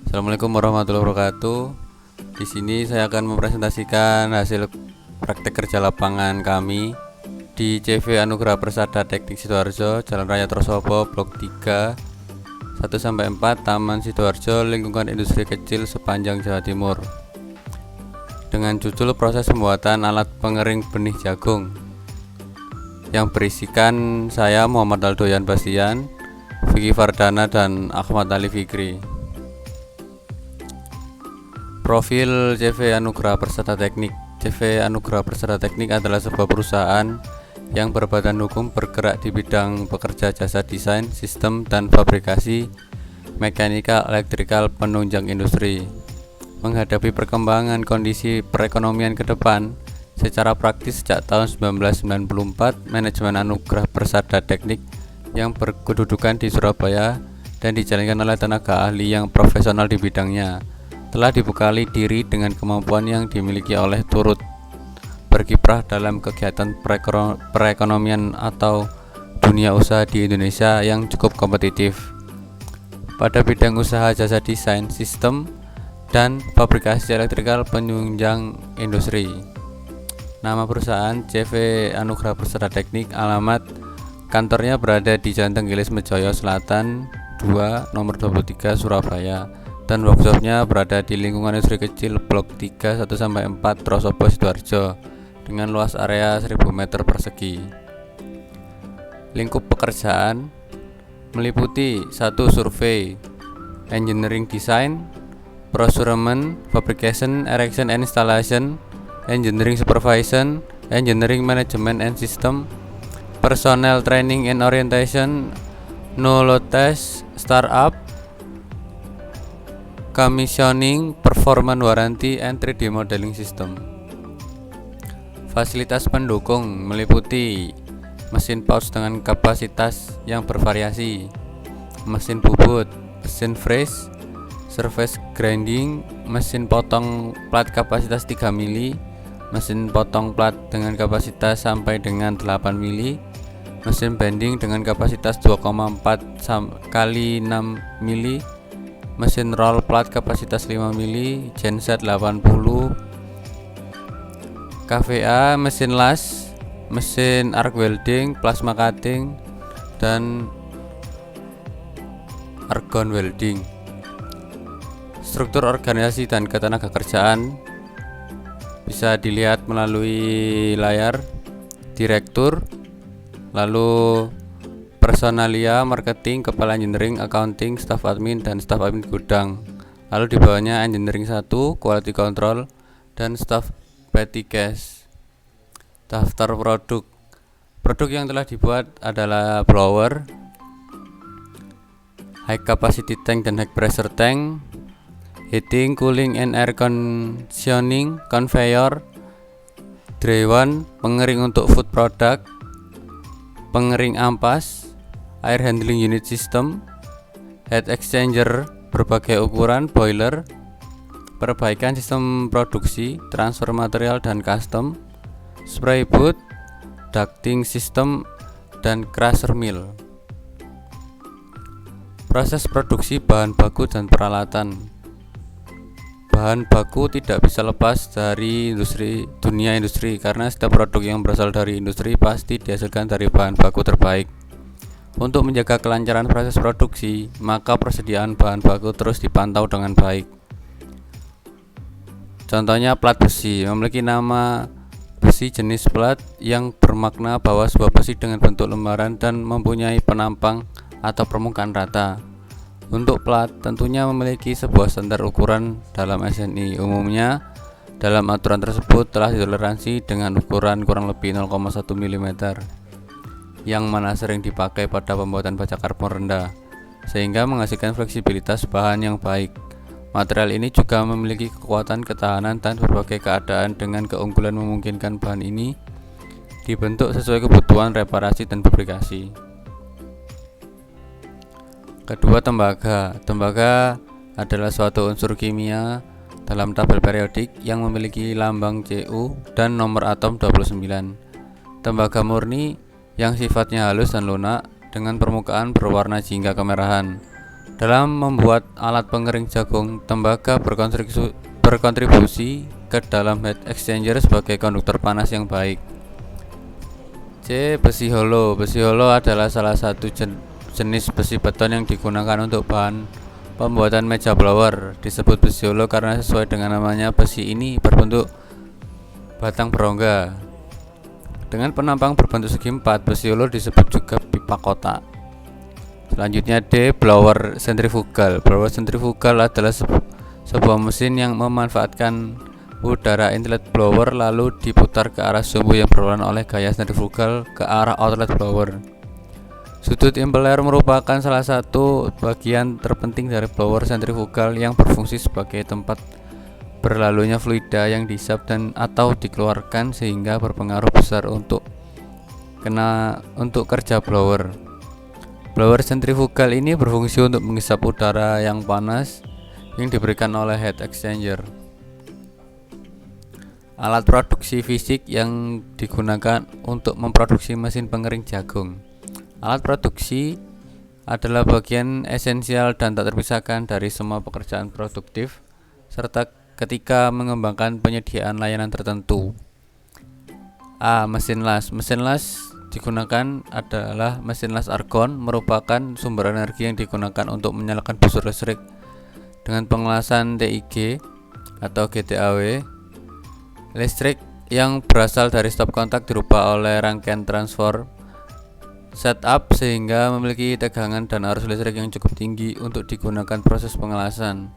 Assalamualaikum warahmatullahi wabarakatuh. Di sini saya akan mempresentasikan hasil praktek kerja lapangan kami di CV Anugerah Persada Teknik Sidoarjo, Jalan Raya Trosobo, Blok 3, 1-4, Taman Sidoarjo, lingkungan industri kecil sepanjang Jawa Timur. Dengan judul proses pembuatan alat pengering benih jagung, yang berisikan saya Muhammad Aldoyan Bastian, Vicky Fardana, dan Ahmad Ali Fikri. Profil CV Anugerah Persada Teknik. CV Anugerah Persada Teknik adalah sebuah perusahaan yang berbadan hukum bergerak di bidang pekerja jasa desain, sistem, dan fabrikasi mekanikal, elektrikal, penunjang industri. Menghadapi perkembangan kondisi perekonomian ke depan, secara praktis sejak tahun 1994, manajemen Anugerah Persada Teknik yang berkedudukan di Surabaya dan dijalankan oleh tenaga ahli yang profesional di bidangnya telah dibekali diri dengan kemampuan yang dimiliki oleh turut berkiprah dalam kegiatan perekonomian atau dunia usaha di Indonesia yang cukup kompetitif pada bidang usaha jasa desain, sistem, dan fabrikasi elektrikal penunjang industri. Nama perusahaan CV Anugerah Persada Teknik. Alamat kantornya berada di Jalan Tenggilis Mejoyo Selatan 2, nomor 23, Surabaya, dan workshopnya berada di lingkungan industri kecil Blok 3, 1-4, Trosobo, Sidoarjo, dengan luas area 1000 meter persegi. Lingkup pekerjaan meliputi 1. Survei, engineering design, procurement, fabrication, erection and installation, engineering supervision, engineering management and system, personnel training and orientation, no-load test, startup, commissioning, performance warranty, and 3D modeling system. Fasilitas pendukung meliputi mesin pouch dengan kapasitas yang bervariasi, mesin bubut, mesin freeze, surface grinding, mesin potong plat kapasitas 3 mili, mesin potong plat dengan kapasitas sampai dengan 8 mili, mesin bending dengan kapasitas 2,4 kali 6 mili, mesin roll plat kapasitas 5 mili, genset 80, KVA, mesin las, mesin arc welding, plasma cutting, dan argon welding. Struktur organisasi dan ketenagakerjaan bisa dilihat melalui layar. Direktur, lalu personalia, marketing, kepala engineering, accounting, staff admin, dan staff admin gudang. Lalu di bawahnya engineering 1, quality control, dan staff petty cash. Daftar produk. Produk yang telah dibuat adalah blower, high capacity tank dan high pressure tank, heating, cooling, and air conditioning, conveyor, dry one, pengering untuk food product, pengering ampas, air handling unit system, heat exchanger berbagai ukuran, boiler, perbaikan sistem produksi, transfer material dan custom, spray booth, ducting system, dan crusher mill. Proses produksi bahan baku dan peralatan. Bahan baku tidak bisa lepas dari dunia industri karena setiap produk yang berasal dari industri pasti dihasilkan dari bahan baku terbaik. Untuk menjaga kelancaran proses produksi, maka persediaan bahan baku terus dipantau dengan baik. Contohnya plat besi memiliki nama besi jenis plat yang bermakna bahwa sebuah besi dengan bentuk lembaran dan mempunyai penampang atau permukaan rata. Untuk plat tentunya memiliki sebuah standar ukuran dalam SNI. Umumnya dalam aturan tersebut telah ditoleransi dengan ukuran kurang lebih 0,1 mm, yang mana sering dipakai pada pembuatan baja karbon rendah, sehingga menghasilkan fleksibilitas bahan yang baik. Material ini juga memiliki kekuatan ketahanan dan berbagai keadaan dengan keunggulan memungkinkan bahan ini dibentuk sesuai kebutuhan reparasi dan fabrikasi. Kedua, tembaga. Tembaga adalah suatu unsur kimia dalam tabel periodik yang memiliki lambang Cu dan nomor atom 29. Tembaga murni yang sifatnya halus dan lunak dengan permukaan berwarna jingga kemerahan Dalam membuat alat pengering jagung, tembaga berkontribusi ke dalam heat exchanger sebagai konduktor panas yang baik. C. Besi holo. Besi holo adalah salah satu jenis besi beton yang digunakan untuk bahan pembuatan meja blower. Disebut besi holo karena sesuai dengan namanya, besi ini berbentuk batang berongga dengan penampang berbentuk segi empat. Besi holo disebut juga pipa kotak. Selanjutnya D. Blower sentrifugal. Blower sentrifugal adalah sebuah mesin yang memanfaatkan udara inlet blower lalu diputar ke arah sumbu yang berlawanan oleh gaya sentrifugal ke arah outlet blower. Sudut impeller merupakan salah satu bagian terpenting dari blower sentrifugal yang berfungsi sebagai tempat berlalunya fluida yang dihisap dan atau dikeluarkan sehingga berpengaruh besar untuk kerja blower. Blower sentrifugal ini berfungsi untuk menghisap udara yang panas yang diberikan oleh heat exchanger. Alat produksi fisik yang digunakan untuk memproduksi mesin pengering jagung. Alat produksi adalah bagian esensial dan tak terpisahkan dari semua pekerjaan produktif serta ketika mengembangkan penyediaan layanan tertentu. A. Mesin las. Mesin las digunakan adalah mesin las argon, merupakan sumber energi yang digunakan untuk menyalakan busur listrik dengan pengelasan TIG atau GTAW. Listrik yang berasal dari stop kontak dirubah oleh rangkaian transfer setup sehingga memiliki tegangan dan arus listrik yang cukup tinggi untuk digunakan proses pengelasan.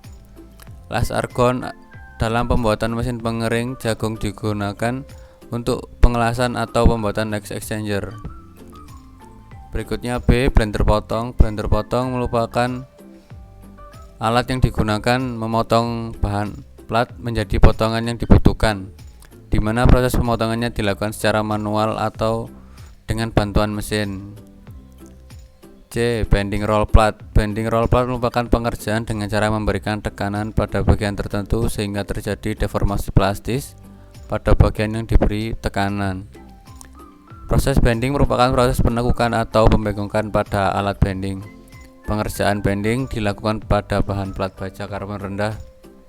Las argon dalam pembuatan mesin pengering jagung digunakan untuk pengelasan atau pembuatan heat exchanger. Berikutnya B. Blender potong. Blender potong merupakan alat yang digunakan memotong bahan plat menjadi potongan yang dibutuhkan, di mana proses pemotongannya dilakukan secara manual atau dengan bantuan mesin. C. Bending roll plat. Bending roll plat merupakan pengerjaan dengan cara memberikan tekanan pada bagian tertentu sehingga terjadi deformasi plastis pada bagian yang diberi tekanan. Proses bending merupakan proses penekukan atau pembengkokan pada alat bending. Pengerjaan bending dilakukan pada bahan plat baja karbon rendah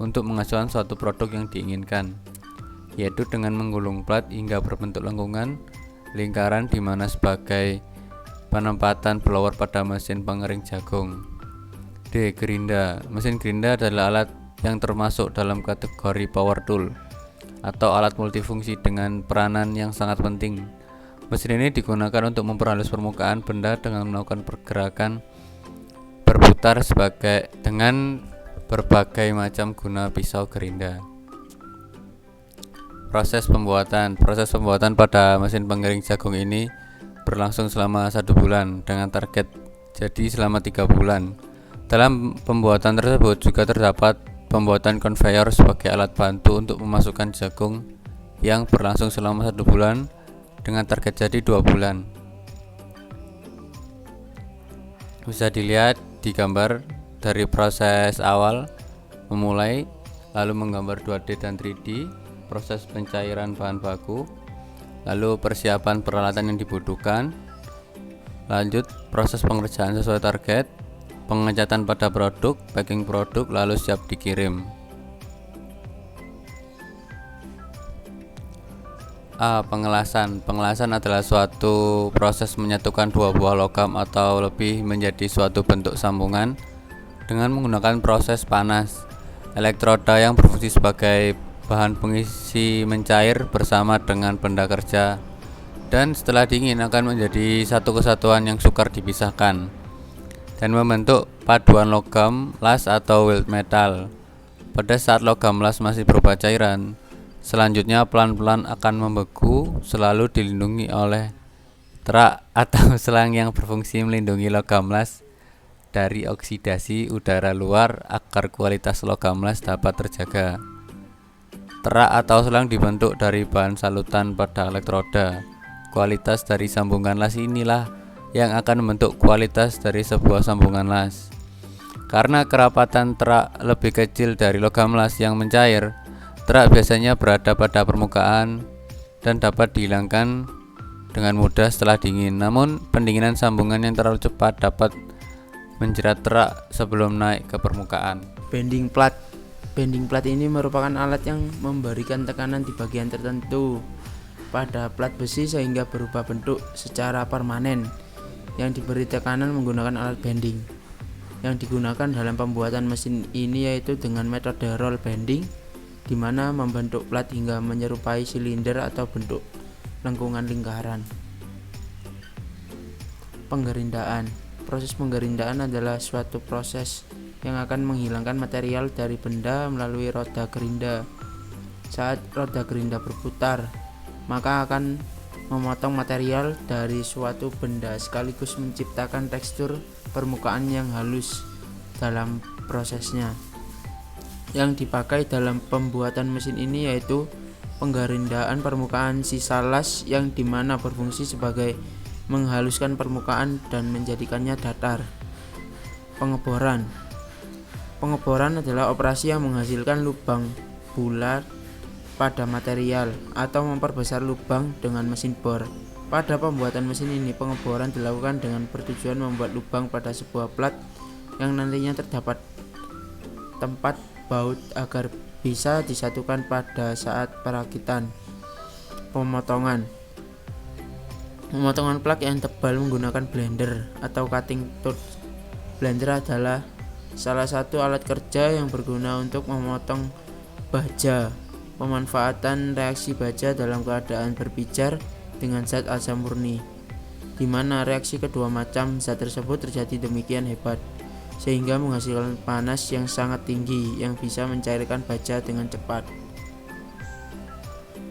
untuk menghasilkan suatu produk yang diinginkan, yaitu dengan menggulung plat hingga berbentuk lengkungan lingkaran di mana sebagai penempatan blower pada mesin pengering jagung. D. Gerinda. Mesin gerinda adalah alat yang termasuk dalam kategori power tool atau alat multifungsi dengan peranan yang sangat penting. Mesin ini digunakan untuk memperhalus permukaan benda dengan melakukan pergerakan berputar dengan berbagai macam guna pisau gerinda. Proses pembuatan pada mesin pengering jagung ini berlangsung selama 1 bulan dengan target jadi selama 3 bulan. Dalam pembuatan tersebut juga terdapat pembuatan conveyor sebagai alat bantu untuk memasukkan jagung yang berlangsung selama 1 bulan dengan target jadi 2 bulan. Bisa dilihat di gambar dari proses awal memulai, lalu menggambar 2D dan 3D, proses pencairan bahan baku, lalu persiapan peralatan yang dibutuhkan, lanjut proses pengerjaan sesuai target, pengecatan pada produk, packing produk, lalu siap dikirim. A. Pengelasan. Pengelasan adalah suatu proses menyatukan dua buah logam atau lebih menjadi suatu bentuk sambungan dengan menggunakan proses panas. Elektroda yang berfungsi sebagai bahan pengisi mencair bersama dengan benda kerja dan setelah dingin akan menjadi satu kesatuan yang sukar dipisahkan dan membentuk paduan logam las atau weld metal. Pada saat logam las masih berupa cairan, selanjutnya pelan-pelan akan membeku, selalu dilindungi oleh terak atau selang yang berfungsi melindungi logam las dari oksidasi udara luar agar kualitas logam las dapat terjaga. Terak atau selang dibentuk dari bahan salutan pada elektroda. Kualitas dari sambungan las inilah yang akan membentuk kualitas dari sebuah sambungan las. Karena kerapatan terak lebih kecil dari logam las yang mencair, terak biasanya berada pada permukaan dan dapat dihilangkan dengan mudah setelah dingin. Namun, pendinginan sambungan yang terlalu cepat dapat menjerat rak sebelum naik ke permukaan. Bending plat. Bending plat ini merupakan alat yang memberikan tekanan di bagian tertentu pada plat besi sehingga berubah bentuk secara permanen. Yang diberi tekanan menggunakan alat bending. Yang digunakan dalam pembuatan mesin ini yaitu dengan metode roll bending, di mana membentuk plat hingga menyerupai silinder atau bentuk lengkungan lingkaran. Penggerindaan. Proses penggerindaan adalah suatu proses yang akan menghilangkan material dari benda melalui roda gerinda. Saat roda gerinda berputar, maka akan memotong material dari suatu benda sekaligus menciptakan tekstur permukaan yang halus dalam prosesnya. Yang dipakai dalam pembuatan mesin ini yaitu penggerindaan permukaan sisa las yang dimana berfungsi sebagai menghaluskan permukaan dan menjadikannya datar. Pengeboran. Pengeboran adalah operasi yang menghasilkan lubang bulat pada material atau memperbesar lubang dengan mesin bor. Pada pembuatan mesin ini, pengeboran dilakukan dengan bertujuan membuat lubang pada sebuah plat yang nantinya terdapat tempat baut agar bisa disatukan pada saat perakitan. Pemotongan. Pemotongan plak yang tebal menggunakan blender atau cutting tools. Blender adalah salah satu alat kerja yang berguna untuk memotong baja. Pemanfaatan reaksi baja dalam keadaan berpijar dengan zat asam murni, di mana reaksi kedua macam zat tersebut terjadi demikian hebat sehingga menghasilkan panas yang sangat tinggi yang bisa mencairkan baja dengan cepat.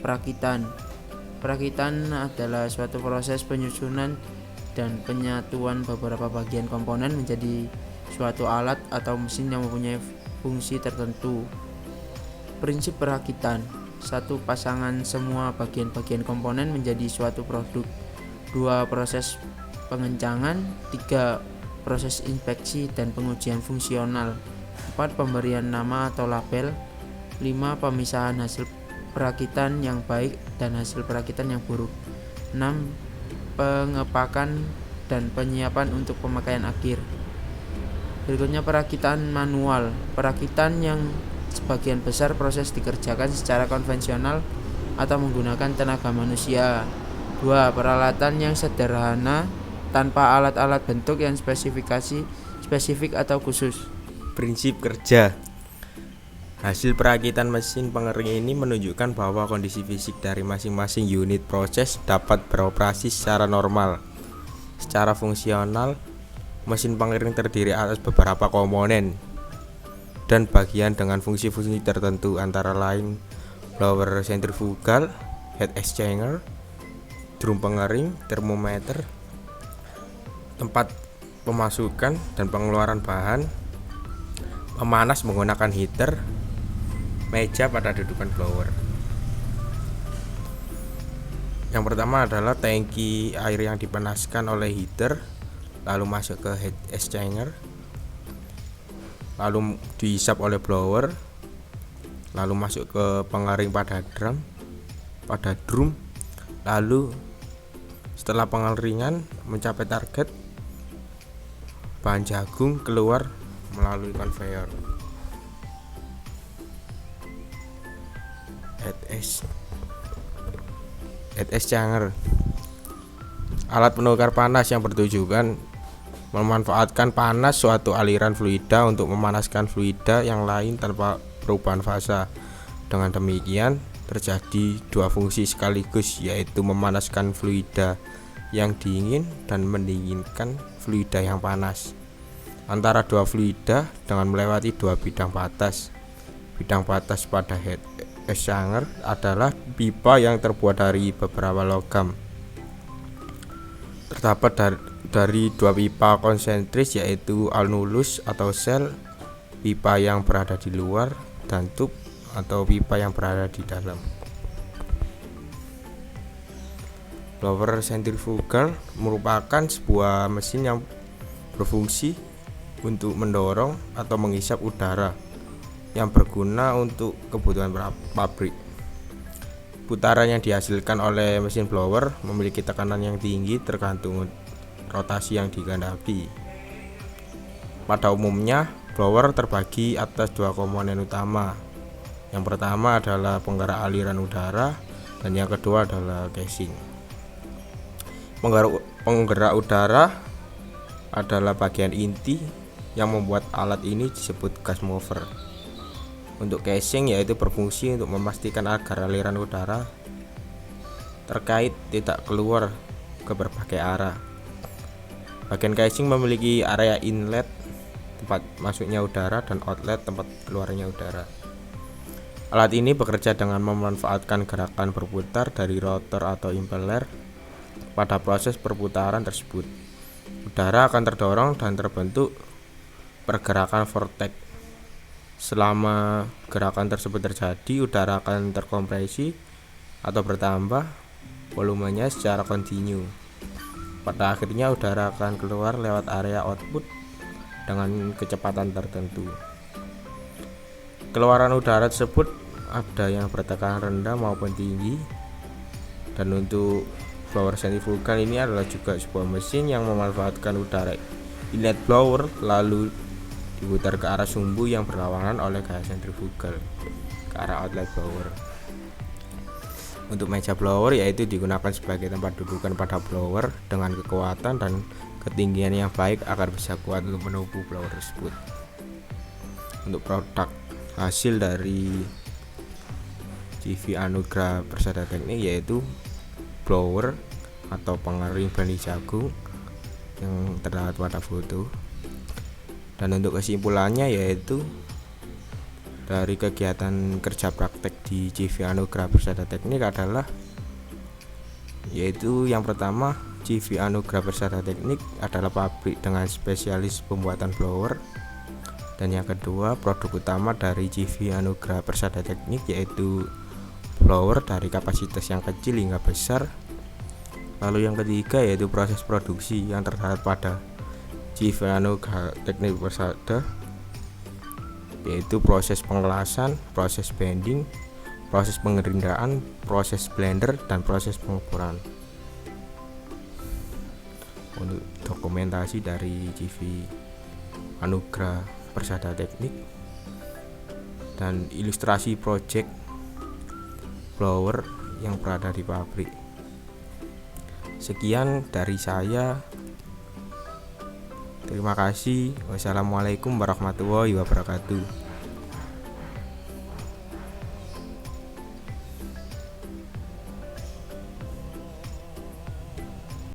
Perakitan. Perakitan adalah suatu proses penyusunan dan penyatuan beberapa bagian komponen menjadi suatu alat atau mesin yang mempunyai fungsi tertentu. Prinsip perakitan. 1. Pasangan semua bagian-bagian komponen menjadi suatu produk. 2. Proses pengencangan. 3. Proses inspeksi dan pengujian fungsional. 4. Pemberian nama atau label. 5. Pemisahan hasil perakitan yang baik dan hasil perakitan yang buruk. 6. Pengepakan dan penyiapan untuk pemakaian akhir. Berikutnya perakitan manual. Perakitan yang sebagian besar proses dikerjakan secara konvensional atau menggunakan tenaga manusia. 2. Peralatan yang sederhana tanpa alat-alat bentuk yang spesifik atau khusus. Prinsip kerja. Hasil perakitan mesin pengering ini menunjukkan bahwa kondisi fisik dari masing-masing unit proses dapat beroperasi secara normal. Secara fungsional, mesin pengering terdiri atas beberapa komponen dan bagian dengan fungsi-fungsi tertentu, antara lain blower sentrifugal, heat exchanger, drum pengering, termometer, tempat pemasukan dan pengeluaran bahan, pemanas menggunakan heater, meja pada dudukan blower. Yang pertama adalah tangki air yang dipanaskan oleh heater, lalu masuk ke heat exchanger, lalu dihisap oleh blower, lalu masuk ke pengering pada drum, lalu setelah pengeringan mencapai target, bahan jagung keluar melalui konveyor. Heat exchanger, alat penukar panas yang bertujuan memanfaatkan panas suatu aliran fluida untuk memanaskan fluida yang lain tanpa perubahan fasa. Dengan demikian terjadi dua fungsi sekaligus, yaitu memanaskan fluida yang dingin dan mendinginkan fluida yang panas antara dua fluida dengan melewati dua bidang batas. Bidang batas pada heat exchanger adalah pipa yang terbuat dari beberapa logam. Terdapat dari dua pipa konsentris, yaitu annulus atau sel, pipa yang berada di luar, dan tube atau pipa yang berada di dalam. Blower sentrifugal merupakan sebuah mesin yang berfungsi untuk mendorong atau menghisap udara yang berguna untuk kebutuhan pabrik. Putaran yang dihasilkan oleh mesin blower memiliki tekanan yang tinggi tergantung rotasi yang dikehendaki. Pada umumnya, blower terbagi atas dua komponen utama. Yang pertama adalah penggerak aliran udara dan yang kedua adalah casing. Penggerak udara adalah bagian inti yang membuat alat ini disebut gas mover. Untuk casing yaitu berfungsi untuk memastikan agar aliran udara terkait tidak keluar ke berbagai arah. Bagian casing memiliki area inlet tempat masuknya udara dan outlet tempat keluarnya udara. Alat ini bekerja dengan memanfaatkan gerakan berputar dari rotor atau impeller. Pada proses perputaran tersebut, udara akan terdorong dan terbentuk pergerakan vortex. Selama gerakan tersebut terjadi, udara akan terkompresi atau bertambah volumenya secara kontinu. Pada akhirnya udara akan keluar lewat area output dengan kecepatan tertentu. Keluaran udara tersebut ada yang bertekanan rendah maupun tinggi. Dan untuk blower sentrifugal ini adalah juga sebuah mesin yang memanfaatkan udara inlet blower lalu diputar ke arah sumbu yang berlawanan oleh gaya sentrifugal ke arah outlet blower. Untuk meja blower yaitu digunakan sebagai tempat dudukan pada blower dengan kekuatan dan ketinggian yang baik agar bisa kuat untuk menumpu blower tersebut. Untuk produk hasil dari CV Anugrah Persada Teknik yaitu blower atau pengering benih jagung yang terlihat pada foto. Dan untuk kesimpulannya yaitu dari kegiatan kerja praktek di CV Anugrah Persada Teknik adalah yaitu yang pertama, CV Anugrah Persada Teknik adalah pabrik dengan spesialis pembuatan blower. Dan yang kedua, produk utama dari CV Anugrah Persada Teknik yaitu blower dari kapasitas yang kecil hingga besar. Lalu yang ketiga yaitu proses produksi yang terdapat pada CV Anugrah Teknik Persada yaitu proses pengelasan, proses bending, proses pengerindaan, proses blender, dan proses pengukuran. Untuk dokumentasi dari CV Anugrah Persada Teknik dan ilustrasi project blower yang berada di pabrik. Sekian dari saya. Terima kasih. Wassalamualaikum warahmatullahi wabarakatuh.